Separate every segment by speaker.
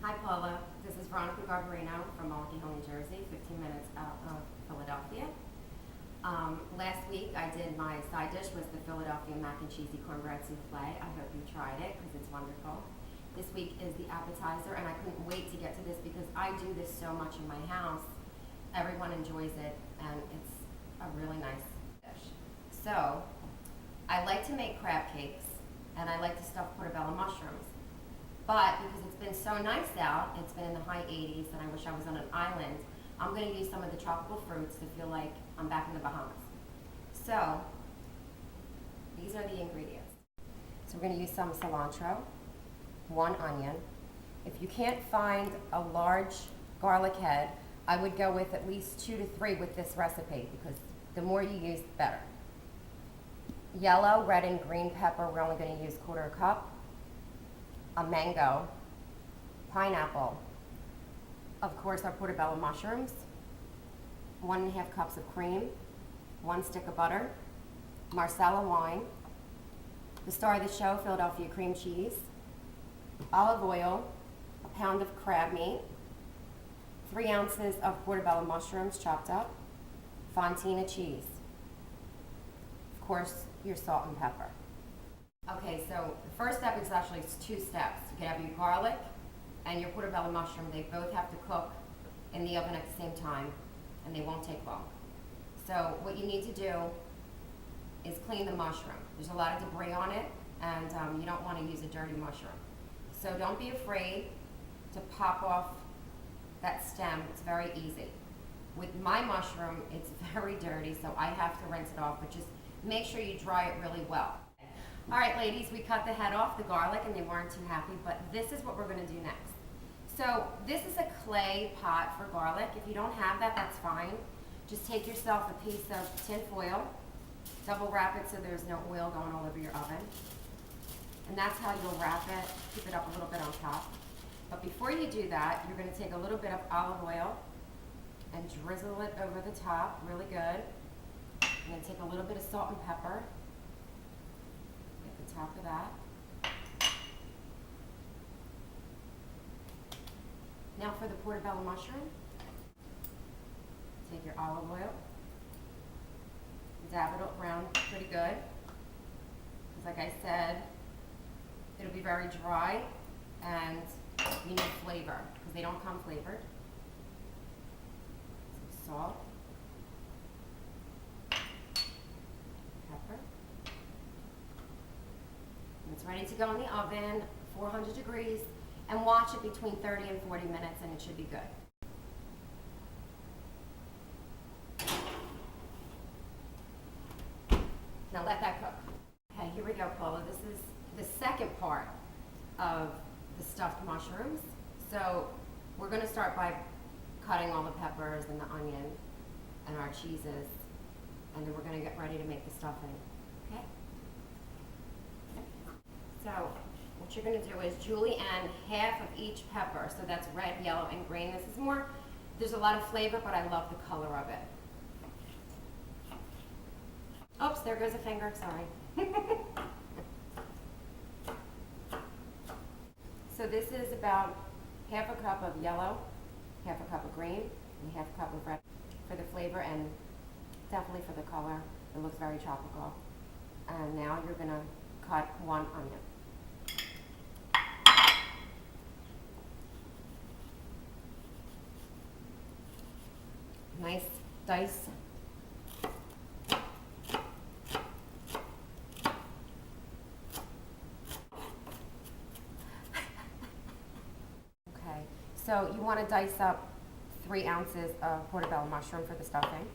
Speaker 1: Hi Paula, this is Veronica Garbarino from Milwaukee Hill, New Jersey, 15 minutes out of Philadelphia. Last week I did my side dish was the Philadelphia mac and cheesy cornbread souffle. I hope you tried it because it's wonderful. This week is the appetizer, and I couldn't wait to get to this because I do this so much in my house. Everyone enjoys it, and it's a really nice dish. So I like to make crab cakes, and I like to stuff portobello mushrooms. But because it's been so nice out, it's been in the high 80s, and I wish I was on an island, I'm going to use some of the tropical fruits to feel like I'm back in the Bahamas. So these are the ingredients. So we're going to use some cilantro, 1 onion. If you can't find a large garlic head, I would go with at least 2 to 3 with this recipe because the more you use, the better. Yellow, red, and green pepper, we're only going to use 1/4 cup. A mango, pineapple, of course our portobello mushrooms, 1½ cups of cream, 1 stick of butter, Marsala wine, the star of the show, Philadelphia cream cheese, olive oil, a pound of crab meat, 3 ounces of portobello mushrooms chopped up, fontina cheese, of course your salt and pepper. Okay, so the first step is actually 2 steps. You can have your garlic and your portobello mushroom. They both have to cook in the oven at the same time, and they won't take long. So what you need to do is clean the mushroom. There's a lot of debris on it, and you don't want to use a dirty mushroom. So don't be afraid to pop off that stem. It's very easy. With my mushroom, it's very dirty, so I have to rinse it off, but just make sure you dry it really well. All right, ladies, we cut the head off the garlic and they weren't too happy, but this is what we're gonna do next. So this is a clay pot for garlic. If you don't have that, that's fine. Just take yourself a piece of tin foil, double wrap it so there's no oil going all over your oven. And that's how you'll wrap it, keep it up a little bit on top. But before you do that, you're gonna take a little bit of olive oil and drizzle it over the top, really good. And then take a little bit of salt and pepper. Top of that. Now for the portobello mushroom, take your olive oil, dab it around pretty good, because like I said, it'll be very dry and you need flavor, because they don't come flavored. Some salt, pepper. It's ready to go in the oven, 400 degrees, and watch it between 30 and 40 minutes, and it should be good. Now let that cook. Okay, here we go, Paula. This is the second part of the stuffed mushrooms. So we're going to start by cutting all the peppers and the onion and our cheeses, and then we're going to get ready to make the stuffing. Okay? So what you're going to do is julienne half of each pepper. So that's red, yellow, and green. This is more, there's a lot of flavor, but I love the color of it. Oops, there goes a finger, sorry. So this is about ½ cup of yellow, ½ cup of green, and ½ cup of red for the flavor and definitely for the color. It looks very tropical. And now you're going to cut 1 onion. Nice dice. Okay, so you want to dice up 3 ounces of portobello mushroom for the stuffing.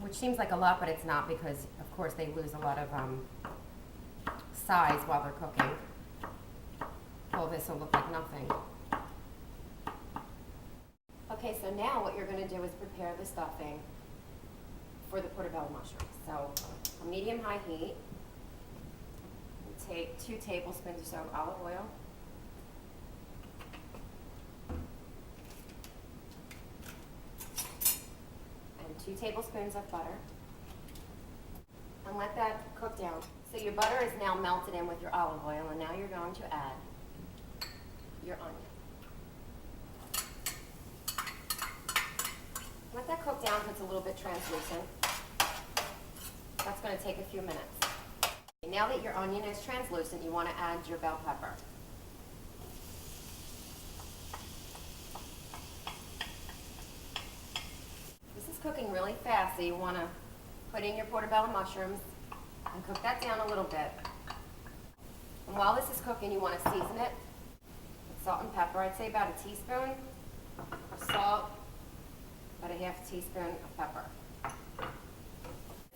Speaker 1: Which seems like a lot, but it's not, because of course they lose a lot of size while they're cooking. Well, this will look like nothing. Okay, so now what you're going to do is prepare the stuffing for the portobello mushrooms. So a medium-high heat. Take 2 tablespoons or so of olive oil. And 2 tablespoons of butter. down. So your butter is now melted in with your olive oil, and now you're going to add your onion. Let that cook down until it's a little bit translucent. That's going to take a few minutes. Now that your onion is translucent, you want to add your bell pepper. This is cooking really fast, so you want to put in your portobello mushrooms and cook that down a little bit. And while this is cooking, you want to season it with salt and pepper. I'd say about a teaspoon of salt, about a half teaspoon of pepper.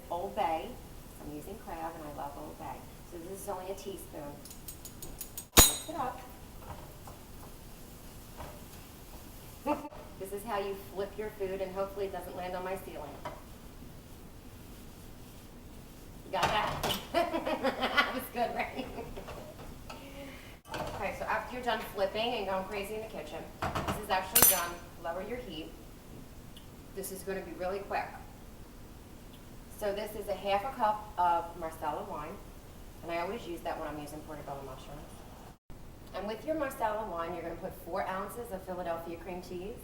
Speaker 1: Old Bay. I'm using crab, and I love Old Bay. So this is only a teaspoon. Mix it up. This is how you flip your food, and hopefully it doesn't land on my ceiling. You got that? That was good, right? Okay, so after you're done flipping and going crazy in the kitchen, this is actually done. Lower your heat. This is going to be really quick. So this is a half a cup of Marsala wine, and I always use that when I'm using portobello mushrooms. And with your Marsala wine, you're going to put 4 ounces of Philadelphia cream cheese.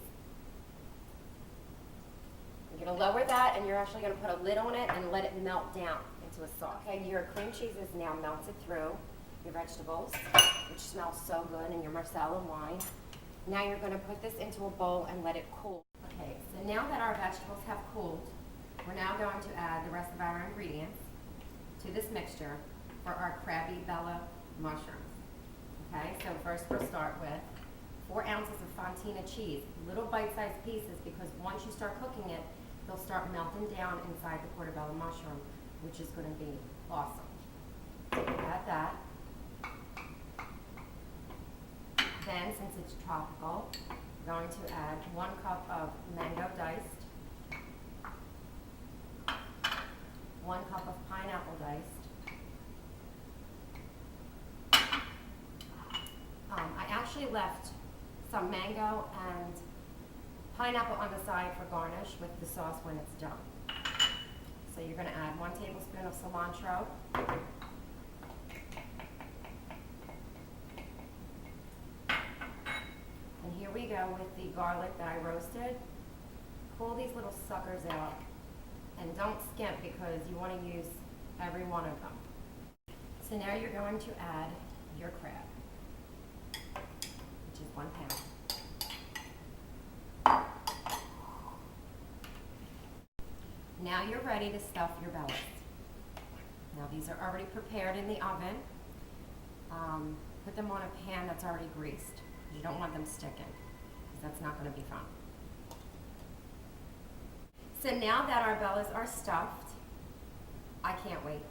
Speaker 1: You're going to lower that, and you're actually going to put a lid on it and let it melt down into a sauce. Okay, your cream cheese is now melted through your vegetables, which smells so good, and your Marsala wine. Now you're going to put this into a bowl and let it cool. Okay, so now that our vegetables have cooled, we're now going to add the rest of our ingredients to this mixture for our crabby bella mushrooms. Okay, so first we'll start with 4 ounces of fontina cheese, little bite-sized pieces, because once you start cooking it, they'll start melting down inside the portobello mushroom, which is going to be awesome. So add that. Then, since it's tropical, we're going to add 1 cup of mango diced, 1 cup of pineapple diced. I actually left some mango and pineapple on the side for garnish with the sauce when it's done. So you're going to add 1 tablespoon of cilantro. And here we go with the garlic that I roasted. Pull these little suckers out. And don't skimp, because you want to use every one of them. So now you're going to add your crab, which is 1 pound. Now you're ready to stuff your bellies. Now these are already prepared in the oven. Put them on a pan that's already greased. You don't want them sticking, because that's not going to be fun. So now that our bellas are stuffed, I can't wait.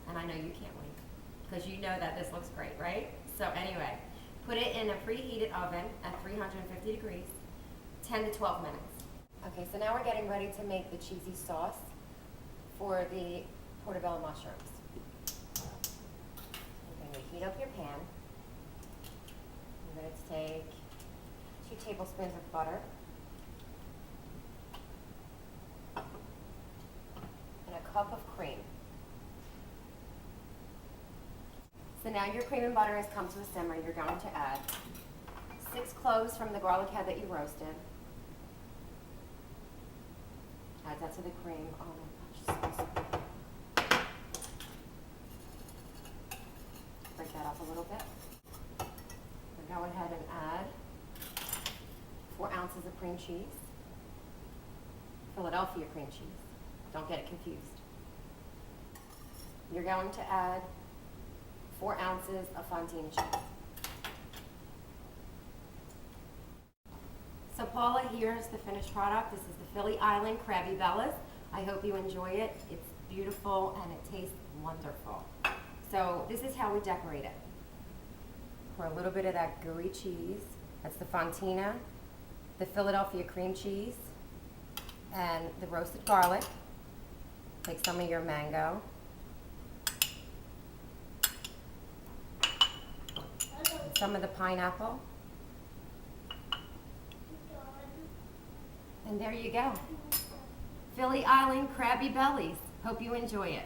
Speaker 1: And I know you can't wait, because you know that this looks great, right? So anyway, put it in a preheated oven at 350 degrees, 10 to 12 minutes. Okay, so now we're getting ready to make the cheesy sauce for the portobello mushrooms. You're going to heat up your pan. You're going to take 2 tablespoons of butter, and a cup of cream. So now your cream and butter has come to a simmer. You're going to add 6 cloves from the garlic head that you roasted. Add that to the cream. Oh my gosh, so good. Break that up a little bit. Go ahead and add 4 ounces of cream cheese. Philadelphia cream cheese. Don't get it confused. You're going to add 4 ounces of fontina cheese. So Paula, here's the finished product. This is the Philly Island Crabby Bellas. I hope you enjoy it. It's beautiful and it tastes wonderful. So this is how we decorate it. Pour a little bit of that gooey cheese. That's the fontina, the Philadelphia cream cheese, and the roasted garlic. Take some of your mango. Some of the pineapple. And there you go. Philly Island Crabby Bellies. Hope you enjoy it.